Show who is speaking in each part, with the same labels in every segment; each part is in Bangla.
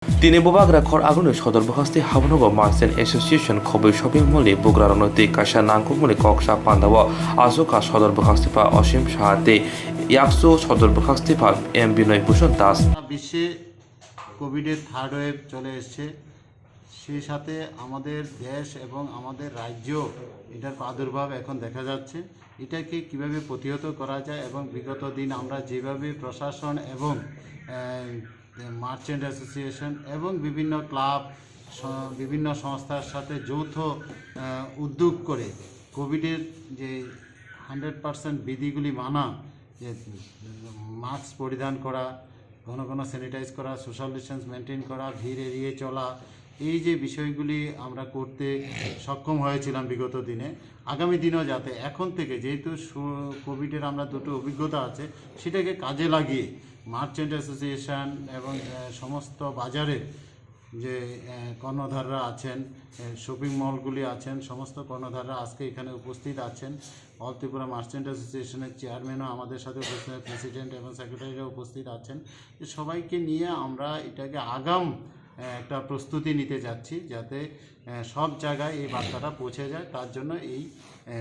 Speaker 1: তিনি Bubagara khor agune sodor bhasti habnogo Marsen Association khobe shopping mole Bogra ranoti kasha nangko mole koksha pandawa asoka sodor bhasti pa Osim Shahate yakso sodor bhasti pa M Binoy Bhushan Das
Speaker 2: বিশ্বে কোভিডের থার্ড ওয়েভ চলে এসেছে, সেই সাথে আমাদের দেশ এবং আমাদের রাজ্য এটার প্রাদুর্ভাব এখন দেখা যাচ্ছে। এটাকে কিভাবে প্রতিহত করা যায় এবং বিগত দিন আমরা যেভাবে প্রশাসন এবং মার্চেন্ট অ্যাসোসিয়েশন এবং বিভিন্ন ক্লাব বিভিন্ন সংস্থার সাথে যৌথ উদ্যোগ করে কোভিডের যে 100% বিধিগুলি মানা, যে মাস্ক পরিধান করা, ঘন ঘন স্যানিটাইজ করা, সোশ্যাল ডিস্টেন্স মেনটেন করা, ভিড় এড়িয়ে চলা, এই যে বিষয়গুলি আমরা করতে সক্ষম হয়েছিলাম বিগত দিনে, আগামী দিনেও যাতে এখন থেকে, যেহেতু কোভিডের আমরা দুটো অভিজ্ঞতা আছে, সেটাকে কাজে লাগিয়ে মার্চেন্ট অ্যাসোসিয়েশন এবং সমস্ত বাজারের যে কর্ণধাররা আছেন, শপিং মলগুলি আছেন, সমস্ত কর্ণধাররা আজকে এখানে উপস্থিত আছেন। অল ত্রিপুরা মার্চেন্ট অ্যাসোসিয়েশনের চেয়ারম্যানও আমাদের সাথে উপস্থিত, প্রেসিডেন্ট এবং সেক্রেটারিরা উপস্থিত আছেন। সবাইকে নিয়ে আমরা এটাকে আগাম একটা প্রস্তুতি নিতে যাচ্ছি, যাতে সব জায়গায় এই বার্তাটা পৌঁছে যায়। তার জন্য এই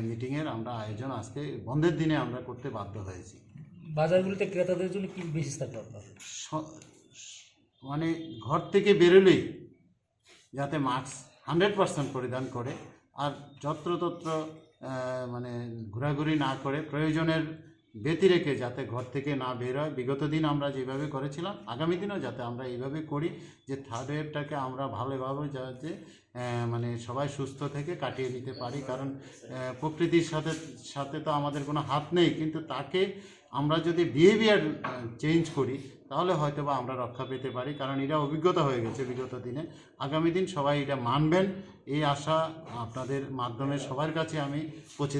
Speaker 2: মিটিংয়ের আমরা আয়োজন আজকে বন্ধের দিনে আমরা করতে বাধ্য হয়েছি।
Speaker 3: বাজারগুলিতে ক্রেতাদের জন্য কি বিশেষ থাকবে আপনার?
Speaker 2: মানে ঘর থেকে বেরোলেই যাতে মাস্ক 100% পরিধান করে, আর যত্রতত্র মানে ঘোরাঘুরি না করে, প্রয়োজনের ব্যতি রেখে যাতে ঘর থেকে না বের হয়। বিগত দিন আমরা যেভাবে করেছিলাম, আগামী দিনেও যাতে আমরা এইভাবে করি, যে থার্ড ওয়েভটাকে আমরা ভালোভাবে যাতে মানে সবাই সুস্থ থেকে কাটিয়ে নিতে পারি। কারণ প্রকৃতির সাথে তো আমাদের কোনো হাত নেই, কিন্তু তাকে আমরা যদি বিহেভিয়ার চেঞ্জ করি তাহলে হয়তো বা আমরা রক্ষা পেতে পারি। কারণ এটা অভিজ্ঞতা হয়ে গেছে বিগত দিনে। আগামী দিন সবাই এটা মানবেন, এই আশা আপনাদের মাধ্যমে সবার কাছে আমি পৌঁছে